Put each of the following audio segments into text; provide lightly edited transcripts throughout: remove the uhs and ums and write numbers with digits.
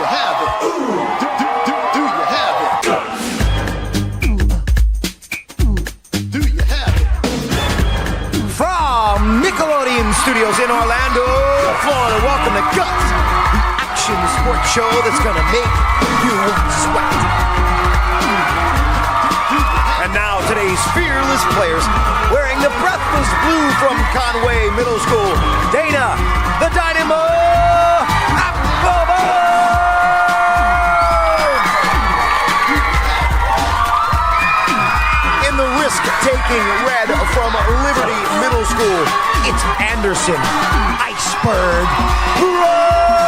you have it? Do you have it? Do you have it? From Nickelodeon Studios in Orlando, Florida, welcome to Guts, the action sports show that's gonna make you sweat. And now today's fearless players, wearing the breathless blue from Conway Middle School, Dana, the Dynamo Applebaum! In the risk-taking red from Liberty Middle School, it's Anderson Iceberg Brooks.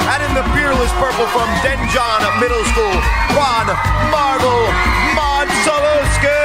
And in the fearless purple from Denjon Middle School, Ron Marvel Modsolowski.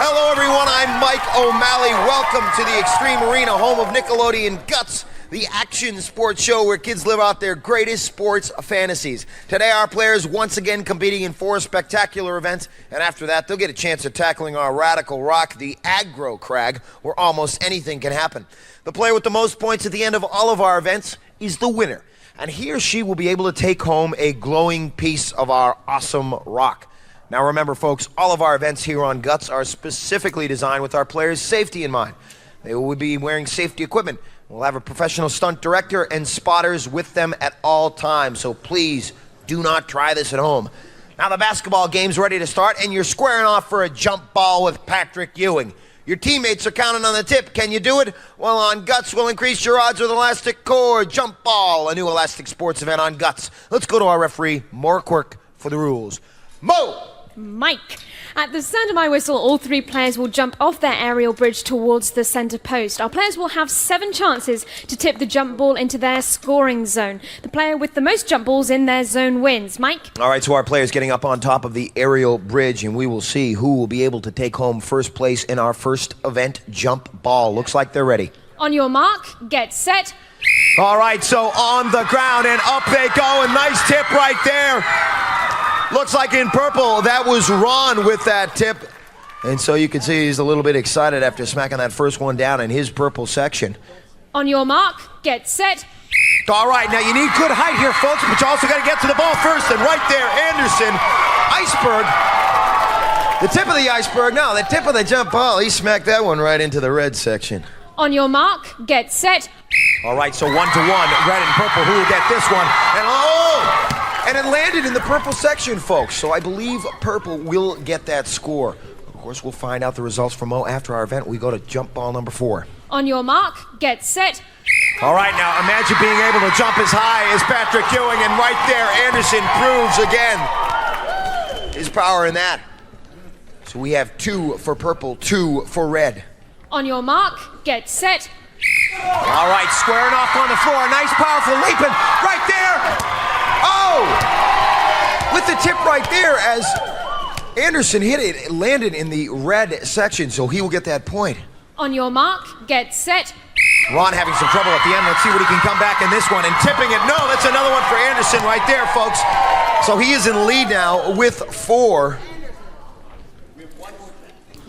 Hello everyone, I'm Mike O'Malley. Welcome to the Extreme Arena, home of Nickelodeon Guts, the action sports show where kids live out their greatest sports fantasies. Today our players once again competing in 4 spectacular events, and after that they'll get a chance at tackling our radical rock, the aggro crag, where almost anything can happen. The player with the most points at the end of all of our events is the winner, and he or she will be able to take home a glowing piece of our awesome rock. Now remember folks, all of our events here on Guts are specifically designed with our players' safety in mind. They will be wearing safety equipment. We'll have a professional stunt director and spotters with them at all times, so please do not try this at home. Now the basketball game's ready to start, and you're squaring off for a jump ball with Patrick Ewing. Your teammates are counting on the tip. Can you do it? Well, on Guts, we'll increase your odds with Elastic Core Jump Ball, a new elastic sports event on Guts. Let's go to our referee, Maura Quirk, for the rules. Mo! Mike. At the sound of my whistle, all 3 players will jump off their aerial bridge towards the center post. Our players will have 7 chances to tip the jump ball into their scoring zone. The player with the most jump balls in their zone wins. Mike? All right, so our players getting up on top of the aerial bridge, and we will see who will be able to take home first place in our first event, jump ball. Looks like they're ready. On your mark, get set. All right, so on the ground, and up they go, a nice tip right there. Looks like in purple, that was Ron with that tip. And so you can see he's a little bit excited after smacking that first one down in his purple section. On your mark, get set. All right, now you need good height here, folks, but you also got to get to the ball first. And right there, Anderson, Iceberg. The tip of the iceberg, no, the tip of the jump ball, he smacked that one right into the red section. On your mark, get set. All right, so 1-1, red and purple, who will get this one? And it landed in the purple section, folks. So I believe purple will get that score. Of course, we'll find out the results from Mo after our event. We go to jump ball number 4. On your mark, get set. All right, now imagine being able to jump as high as Patrick Ewing, and right there, Anderson proves again his power in that. So we have 2 for purple, 2 for red. On your mark, get set. All right, squaring off on the floor. Nice, powerful leaping right there. Oh! With the tip right there as Anderson hit it, it landed in the red section, so he will get that point. On your mark, get set. Ron having some trouble at the end. Let's see what he can come back in this one. And tipping it. No, that's another one for Anderson right there, folks. So he is in the lead now with 4.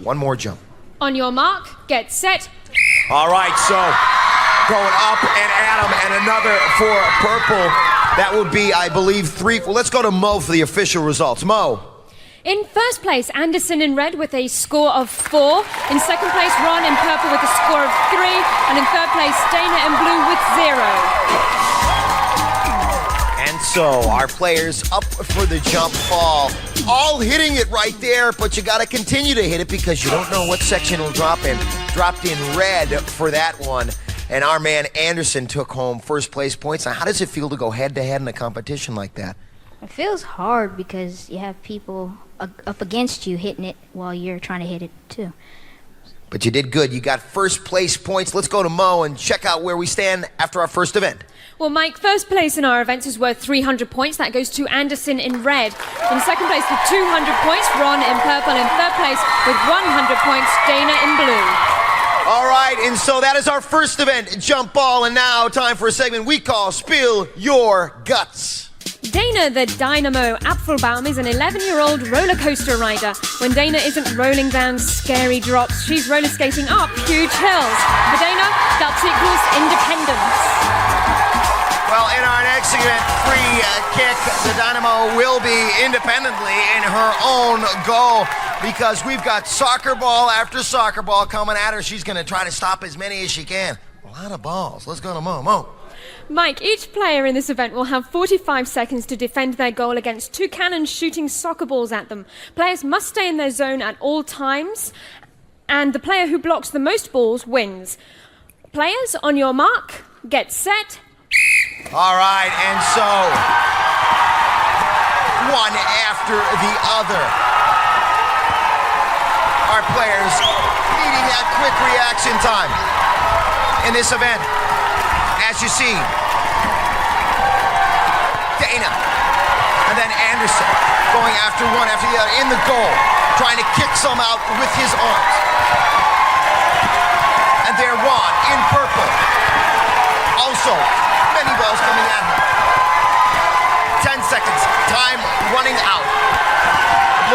One more jump. On your mark, get set. All right, so going up and at him, and another for purple. That would be, I believe, 3. Well, let's go to Mo for the official results. Mo. In first place, Anderson in red with a score of 4. In second place, Ron in purple with a score of 3. And in third place, Dana in blue with 0. And so our players up for the jump ball, all hitting it right there, but you got to continue to hit it because you don't know what section will drop in. Dropped in red for that one. And our man Anderson took home first place points. Now, how does it feel to go head-to-head in a competition like that? It feels hard because you have people up against you hitting it while you're trying to hit it too. But you did good. You got first place points. Let's go to Mo and check out where we stand after our first event. Well, Mike, first place in our events is worth 300 points. That goes to Anderson in red. In second place with 200 points, Ron in purple. In third place with 100 points, Dana in blue. All right, and so that is our first event, Jump Ball, and now time for a segment we call Spill Your Guts. Dana the Dynamo Applebaum is an 11-year-old roller coaster rider. When Dana isn't rolling down scary drops, she's roller skating up huge hills. For Dana, That's equals independence. Well, in our next segment, free kick, the Dynamo will be independently in her own goal because we've got soccer ball after soccer ball coming at her. She's going to try to stop as many as she can. A lot of balls. Let's go to Mo. Mo. Mike, each player in this event will have 45 seconds to defend their goal against two cannons shooting soccer balls at them. Players must stay in their zone at all times, and the player who blocks the most balls wins. Players, on your mark, get set. All right, and so one after the other. Our players needing that quick reaction time in this event. As you see, Dana and then Anderson going after one after the other in the goal, trying to kick some out with his arms. And there Ron in purple. Also, many balls coming at him. 10 seconds, time running out.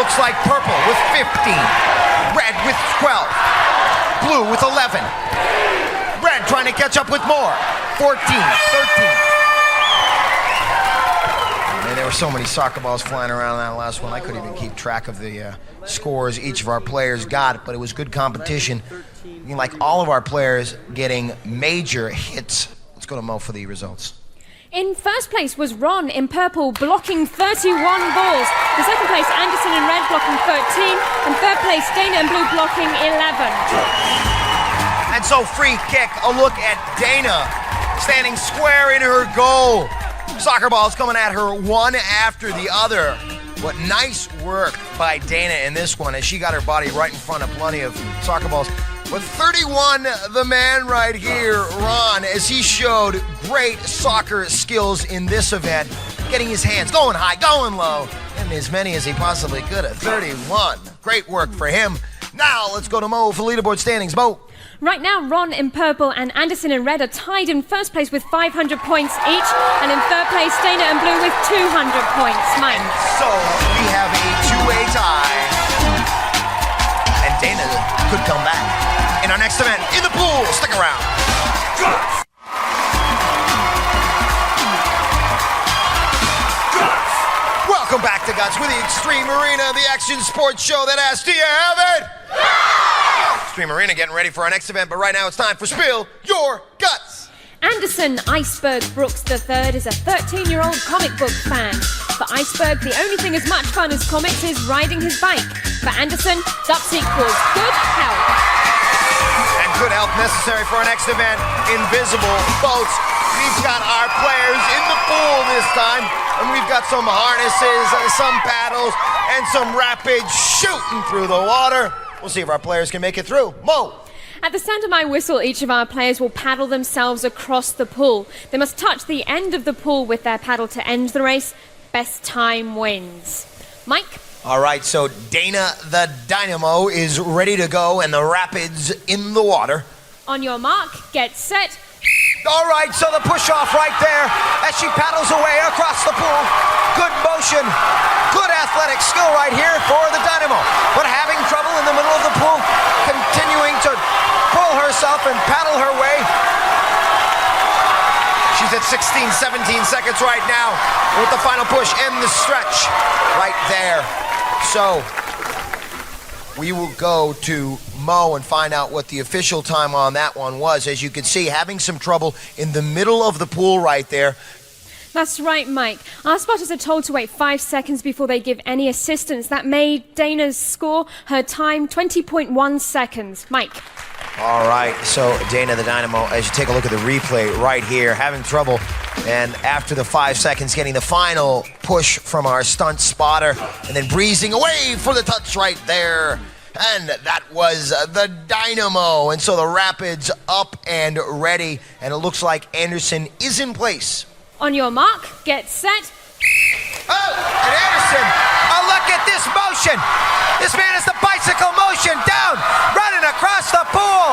Looks like purple with 15, red with 12, blue with 11. Red trying to catch up with more. 14, 13. Man, there were so many soccer balls flying around in that last one. I couldn't even keep track of the scores each of our players got, but it was good competition. Like all of our players getting major hits. Let's go to Mo for the results. In first place was Ron in purple, blocking 31 balls. In second place, Anderson in red, blocking 13. And third place, Dana in blue, blocking 11. And so free kick, a look at Dana standing square in her goal. Soccer balls coming at her one after the other. But nice work by Dana in this one as she got her body right in front of plenty of soccer balls. But 31, the man right here, Ron, as he showed great soccer skills in this event, getting his hands going high, going low, and as many as he possibly could at 31. Great work for him. Now let's go to Mo for leaderboard standings. Mo. Right now, Ron in purple and Anderson in red are tied in first place with 500 points each, and in third place, Dana in blue with 200 points. Mike. So we have a two-way tie, and Dana could come back in our next event in the pool. Stick around. Welcome back to Guts with the Extreme Arena, the action sports show that asks, do you have it? Extreme Arena getting ready for our next event, but right now it's time for Spill Your Guts. Anderson Iceberg Brooks III is a 13-year-old comic book fan. For Iceberg, the only thing as much fun as comics is riding his bike. For Anderson, Guts equals good health. And good health necessary for our next event, Invisible Boats. We've got our players in the pool this time, and we've got some harnesses, some paddles, and some rapids shooting through the water. We'll see if our players can make it through. Mo. At the sound of my whistle, each of our players will paddle themselves across the pool. They must touch the end of the pool with their paddle to end the race. Best time wins. Mike? All right, so Dana the Dynamo is ready to go, and the rapids in the water. On your mark, get set. All right, so the push-off right there as she paddles away across the pool. Good motion, good athletic skill right here for the Dynamo. But having trouble in the middle of the pool, continuing to pull herself and paddle her way. She's at 16, 17 seconds right now with the final push and the stretch right there. So we will go to Mo and find out what the official time on that one was. As you can see, having some trouble in the middle of the pool right there. That's right, Mike. Our spotters are told to wait 5 seconds before they give any assistance. That made Dana's score, her time, 20.1 seconds. Mike. All right, so Dana the Dynamo, as you take a look at the replay right here, having trouble, and after the 5 seconds, getting the final push from our stunt spotter, and then breezing away for the touch right there. And that was the Dynamo, and so the Rapids up and ready, and it looks like Anderson is in place. On your mark, get set. Oh, and Anderson, oh, look at this motion. This man is the bicycle motion down, running across the pool.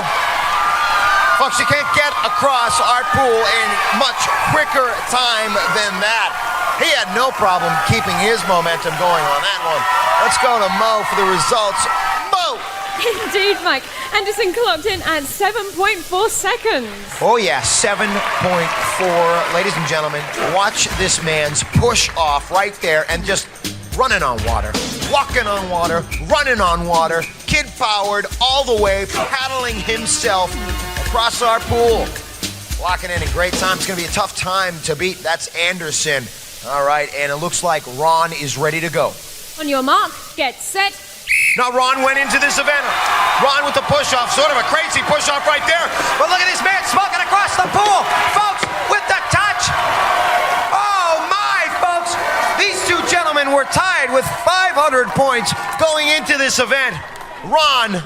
Folks, you can't get across our pool in much quicker time than that. He had no problem keeping his momentum going on that one. Let's go to Mo for the results. Mo! Indeed, Mike. Anderson clocked in at 7.4 seconds. Oh yeah, 7.4. Ladies and gentlemen, watch this man's push off right there and just running on water, walking on water, running on water, kid powered all the way, paddling himself across our pool. Locking in great time. It's going to be a tough time to beat. That's Anderson. All right, and it looks like Ron is ready to go. On your mark, get set. Now Ron went into this event. Ron with the push-off, sort of a crazy push-off right there. But look at this man smoking across the pool. Folks, with the touch. Oh my, folks. These two gentlemen were tied with 500 points going into this event. Ron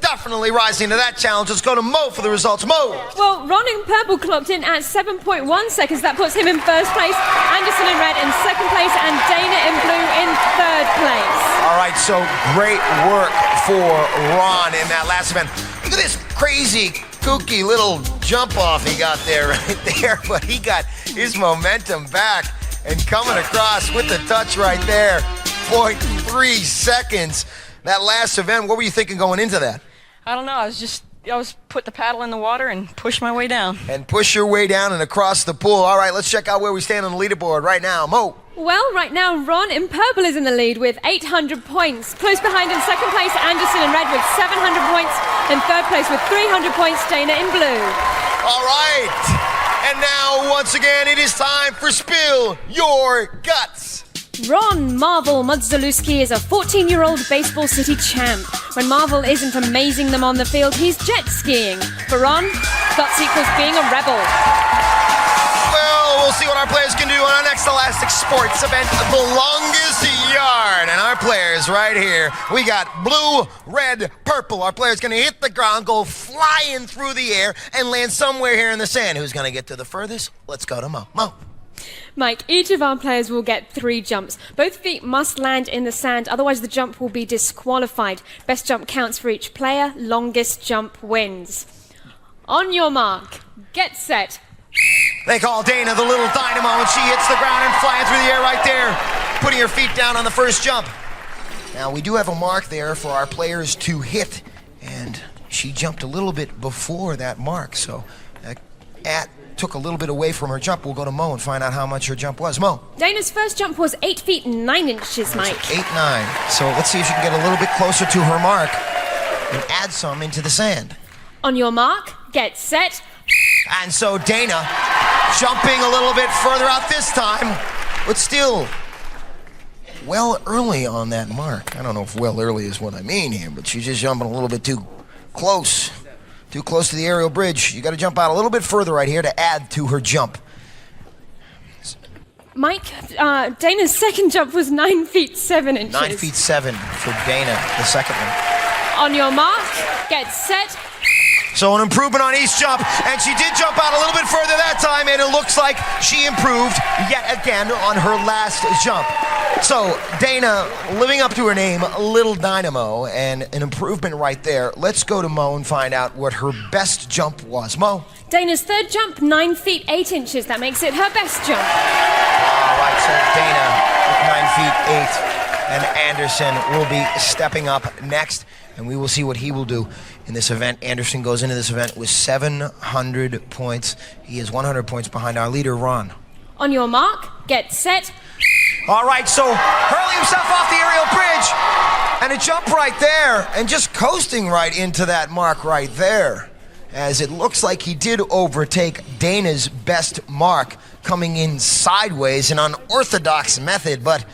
definitely rising to that challenge. Let's go to Mo for the results. Mo. Well, Ron in purple clocked in at 7.1 seconds. That puts him in first place. Anderson in red in second place, and Dana in blue in third place. All right, so great work for Ron in that last event. Look at this crazy, kooky little jump off he got there, right there. But he got his momentum back and coming across with the touch right there. 0.3 seconds. That last event, what were you thinking going into that? I don't know. I was put the paddle in the water and push my way down. And push your way down and across the pool. All right, let's check out where we stand on the leaderboard right now. Mo. Well, right now, Ron in purple is in the lead with 800 points. Close behind in second place, Anderson in red with 700 points. In third place with 300 points, Dana in blue. All right. And now, once again, it is time for Spill Your Guts. Ron Marvel Modzalewski is a 14-year-old Baseball City champ. When Marvel isn't amazing them on the field, he's jet skiing. For Ron, guts equals being a rebel. Well, we'll see what our players can do on our next Elastic Sports event, the longest yard. And our players right here, we got blue, red, purple. Our players going to hit the ground, go flying through the air, and land somewhere here in the sand. Who's going to get to the furthest? Let's go to Mo. Mo. Mike, each of our players will get 3 jumps. Both feet must land in the sand, otherwise the jump will be disqualified. Best jump counts for each player. Longest jump wins. On your mark, get set. They call Dana the little dynamo, and she hits the ground and flying through the air right there, putting her feet down on the first jump. Now, we do have a mark there for our players to hit, and she jumped a little bit before that mark, so that took a little bit away from her jump. We'll go to Mo and find out how much her jump was. Mo. Dana's first jump was 8 feet 9 inches, Mike. 8'9". So let's see if she can get a little bit closer to her mark and add some into the sand. On your mark, get set. And so Dana jumping a little bit further out this time, but still well early on that mark. I don't know if well early is what I mean here, but she's just jumping a little bit too close. Too close to the aerial bridge. You got to jump out a little bit further right here to add to her jump. Mike, Dana's second jump was 9 feet 7 inches. 9 feet 7 for Dana, the second one. On your mark, get set. So an improvement on each jump, and she did jump out a little bit further that time, and it looks like she improved yet again on her last jump. So Dana living up to her name, Little Dynamo, and an improvement right there. Let's go to Mo and find out what her best jump was. Mo. Dana's third jump, 9 feet 8 inches. That makes it her best jump. All right, so Dana with 9 feet 8. And Anderson will be stepping up next, and we will see what he will do in this event. Anderson goes into this event with 700 points. He is 100 points behind our leader, Ron. On your mark, get set. All right, so hurling himself off the aerial bridge, and a jump right there, and just coasting right into that mark right there, as it looks like he did overtake Dana's best mark, coming in sideways, an unorthodox method, but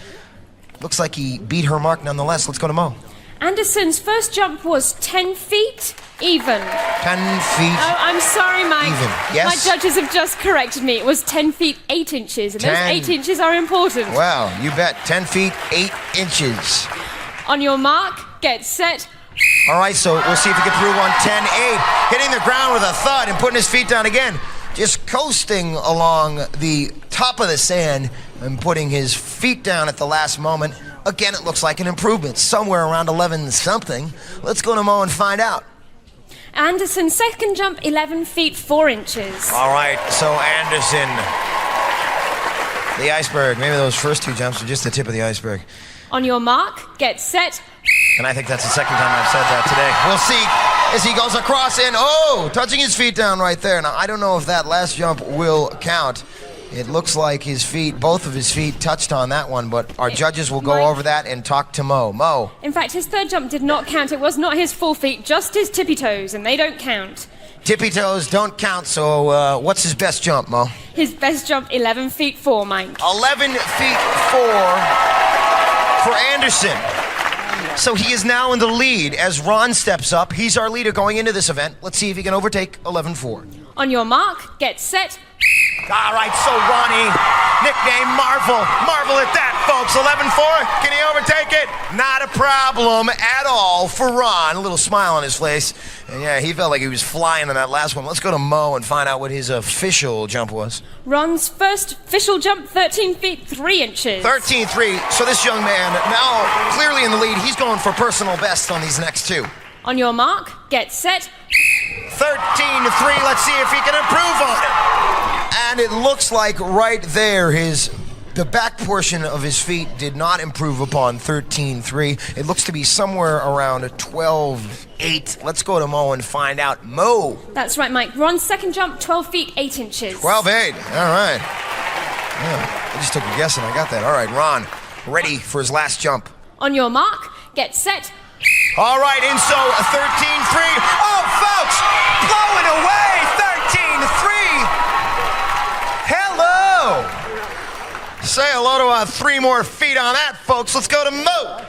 looks like he beat her mark nonetheless. Let's go to Mo. Anderson's first jump was 10 feet even. 10 feet. Oh, I'm sorry, Mike. Even. Yes? My judges have just corrected me. It was 10 feet 8 inches, and 10. those 8 inches are important. Wow, you bet. 10 feet 8 inches. On your mark, get set. All right, so we'll see if he can through one 10-8, hitting the ground with a thud and putting his feet down again. Just coasting along the top of the sand and putting his feet down at the last moment. Again, it looks like an improvement, somewhere around 11 something. Let's go to Mo and find out. Anderson's second jump, 11 feet 4 inches. All right, so Anderson, the iceberg. Maybe those first 2 jumps are just the tip of the iceberg. On your mark, get set. And I think that's the second time I've said that today. We'll see as he goes across and, touching his feet down right there. Now, I don't know if that last jump will count. It looks like both of his feet touched on that one, but our judges will go over that and talk to Mo. Mo. In fact, his third jump did not count. It was not his full feet, just his tippy toes, and they don't count. Tippy toes don't count, so what's his best jump, Mo? His best jump, 11 feet 4, Mike. 11 feet 4 for Anderson. So he is now in the lead as Ron steps up. He's our leader going into this event. Let's see if he can overtake 11-4. On your mark, get set. All right, so Ronnie, nickname Marvel. Marvel at that, folks. 11-4, can he overtake it? Not a problem at all for Ron. A little smile on his face. And yeah, he felt like he was flying on that last one. Let's go to Mo and find out what his official jump was. Ron's first official jump, 13 feet 3 inches. 13-3, so this young man now clearly in the lead. He's going for personal best on these next two. On your mark, get set. 13-3, let's see if he can improve on it. And it looks like right there the back portion of his feet did not improve upon 13-3. It looks to be somewhere around 12-8. Let's go to Mo and find out. Mo. That's right, Mike. Ron's second jump, 12 feet 8 inches. 12-8, all right. Yeah, I just took a guess and I got that. All right, Ron, ready for his last jump. On your mark, get set. All right, and so 13-3. Oh, folks, blowing away, 13-3. Hello. Say hello to 3 more feet on that, folks. Let's go to Mo.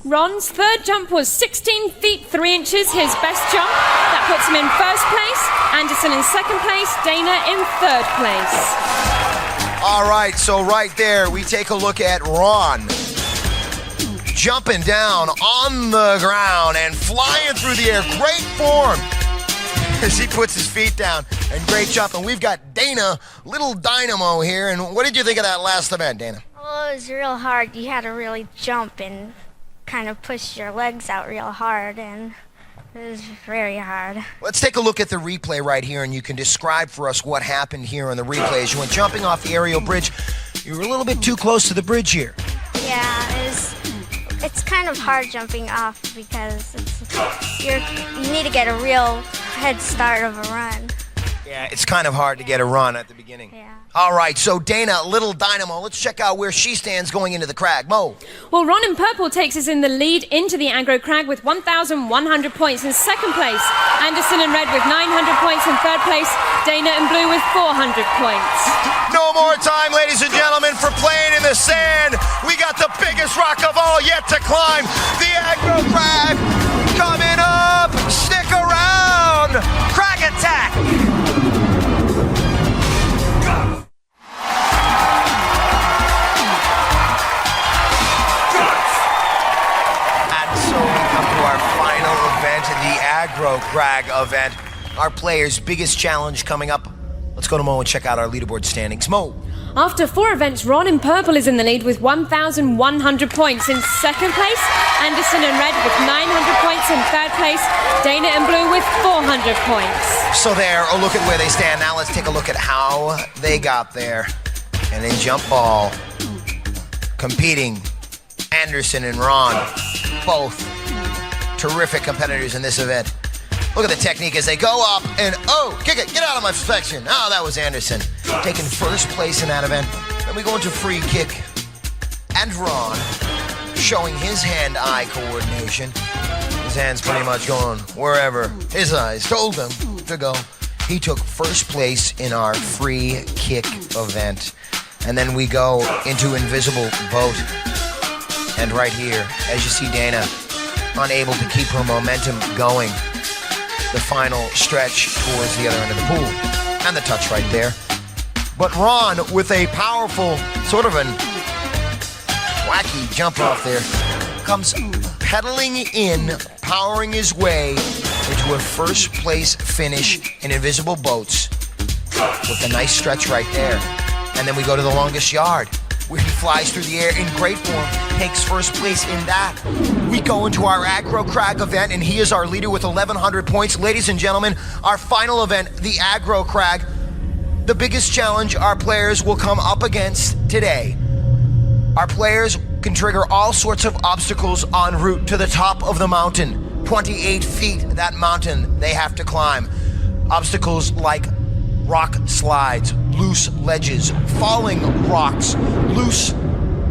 Ron's third jump was 16 feet 3 inches, his best jump. That puts him in first place, Anderson in second place, Dana in third place. All right, so right there, we take a look at Ron jumping down on the ground and flying through the air. Great form as he puts his feet down, and great jump. And we've got Dana, little dynamo here. And what did you think of that last event, Dana? Well, it was real hard. You had to really jump and kind of push your legs out real hard, and it was very hard. Let's take a look at the replay right here, and you can describe for us what happened here on the replay. As you went jumping off the aerial bridge, you were a little bit too close to the bridge here. Yeah, it's kind of hard jumping off because you need to get a real head start of a run. Yeah, it's kind of hard to get a run at the beginning. Yeah. All right, so Dana, little dynamo, let's check out where she stands going into the crag. Mo. Well, Ron in purple takes us in the lead into the aggro crag with 1,100 points in second place. Anderson in red with 900 points in third place. Dana in blue with 400 points. No more time, ladies and gentlemen, for playing in the sand. We got the biggest rock of all yet to climb. The aggro crag coming up. Stick around. Crag attack. The aggro crag event, our players' biggest challenge coming up. Let's go to Mo and check out our leaderboard standings. Mo. After 4 events, Ron in purple is in the lead with 1,100 points. In second place, Anderson in red with 900 points. In third place, Dana in blue with 400 points. So there, a look at where they stand. Now let's take a look at how they got there. And in jump ball, competing, Anderson and Ron, both terrific competitors in this event. Look at the technique as they go up and, kick it, get out of my section. Oh, that was Anderson taking first place in that event. Then we go into free kick. And Ron showing his hand-eye coordination. His hands pretty much going wherever his eyes told him to go. He took first place in our free kick event. And then we go into invisible boat. And right here, as you see Dana, unable to keep her momentum going. The final stretch towards the other end of the pool. And the touch right there. But Ron, with a powerful, sort of an wacky jump off there, comes pedaling in, powering his way into a first place finish in invisible boats. With a nice stretch right there. And then we go to the longest yard, where he flies through the air in great form, takes first place in that. We go into our aggro crag event, and he is our leader with 1,100 points. Ladies and gentlemen, our final event, the aggro crag, the biggest challenge our players will come up against today. Our players can trigger all sorts of obstacles en route to the top of the mountain. 28 feet, that mountain they have to climb. Obstacles like rock slides, loose ledges, falling rocks, loose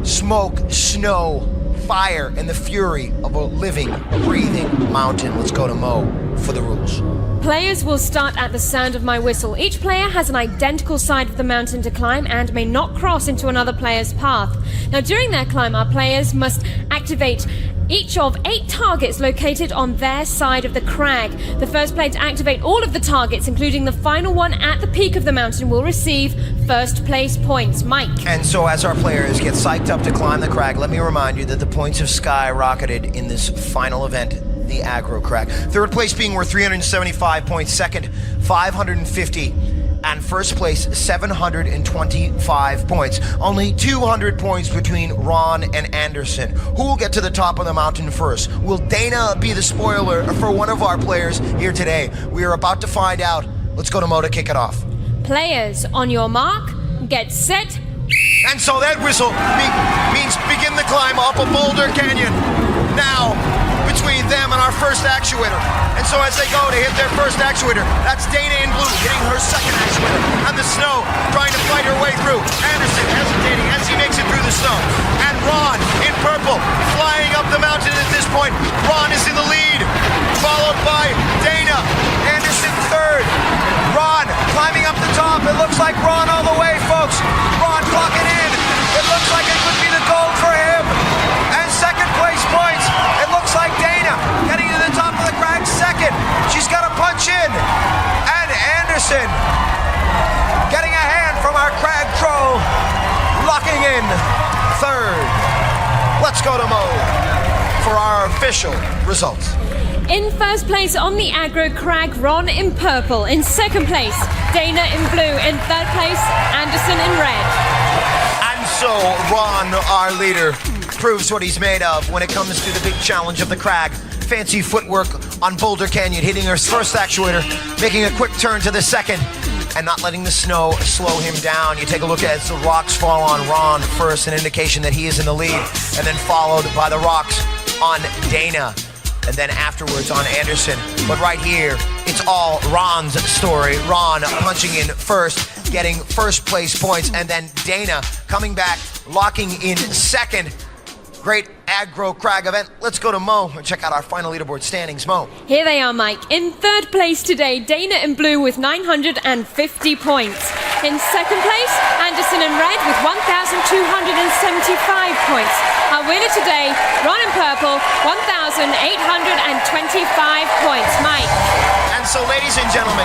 smoke, snow, fire, and the fury of a living, breathing mountain. Let's go to Mo for the rules. Players will start at the sound of my whistle. Each player has an identical side of the mountain to climb and may not cross into another player's path. Now, during their climb, our players must activate each of 8 targets located on their side of the crag. The first player to activate all of the targets, including the final one at the peak of the mountain, will receive first place points. Mike. And so as our players get psyched up to climb the crag, let me remind you that the points have skyrocketed in this final event, the aggro crag. Third place being worth 375 points, second 550, and first place 725 points. Only 200 points between Ron and Anderson. Who will get to the top of the mountain first? Will Dana be the spoiler for one of our players here today? We are about to find out. Let's go to Mo to kick it off. Players, on your mark, get set. And so that whistle means begin the climb up a Boulder Canyon. Now, between them and our first actuator. And so as they go to hit their first actuator, that's Dana in blue hitting her second actuator. And the snow trying to fight her way through. Anderson hesitating as he makes it through the snow. And Ron in purple flying up the mountain at this point. Ron is in the lead, followed by Dana. Anderson third. Ron climbing up the top. It looks like Ron all the way, folks. Ron clocking in. It looks like it could be the gold for him. And second place points. It looks like Dana getting to the top of the crag second. She's got to punch in. And Anderson getting a hand from our crag troll, locking in third. Let's go to Mo for our official results. In first place on the aggro crag, Ron in purple. In second place, Dana in blue. In third place, Anderson in red. And so Ron, our leader, proves what he's made of when it comes to the big challenge of the crag. Fancy footwork on Boulder Canyon, hitting her first actuator, making a quick turn to the second, and not letting the snow slow him down. You take a look as the rocks fall on Ron first, an indication that he is in the lead, and then followed by the rocks on Dana, and then afterwards on Anderson. But right here, it's all Ron's story. Ron punching in first, getting first place points, and then Dana coming back, locking in second. Great aggro crag event. Let's go to Mo and check out our final leaderboard standings. Mo. Here they are, Mike. In third place today, Dana in blue with 950 points. In second place, Anderson in red with 1,275 points. Our winner today, Ron in purple, 1,825 points. Mike. And so, ladies and gentlemen,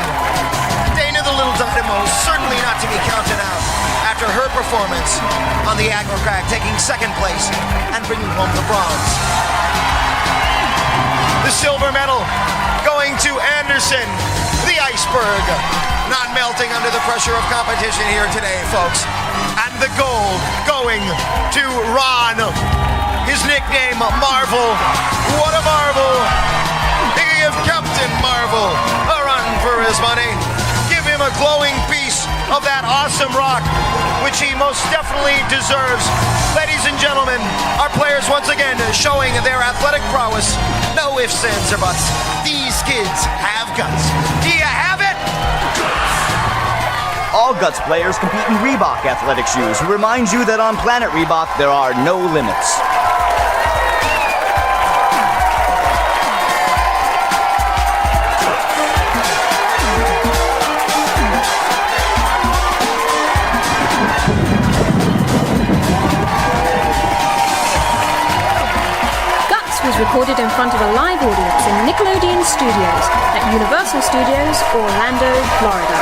Dana the Little Dynamo, certainly not to be counted out after her performance on the aggro crag, taking second place and bringing home the bronze. The silver medal going to Anderson, the iceberg, not melting under the pressure of competition here today, folks. And the gold going to Ron, his nickname Marvel. What a marvel! They give Captain Marvel a run for his money. Give him a glowing piece of that awesome rock, which he most definitely deserves. Ladies and gentlemen, our players once again showing their athletic prowess. No ifs, ands, or buts. These kids have guts. Do you have it? All Guts players compete in Reebok athletic shoes, who reminds you that on Planet Reebok there are no limits. Was recorded in front of a live audience in Nickelodeon Studios at Universal Studios, Orlando, Florida.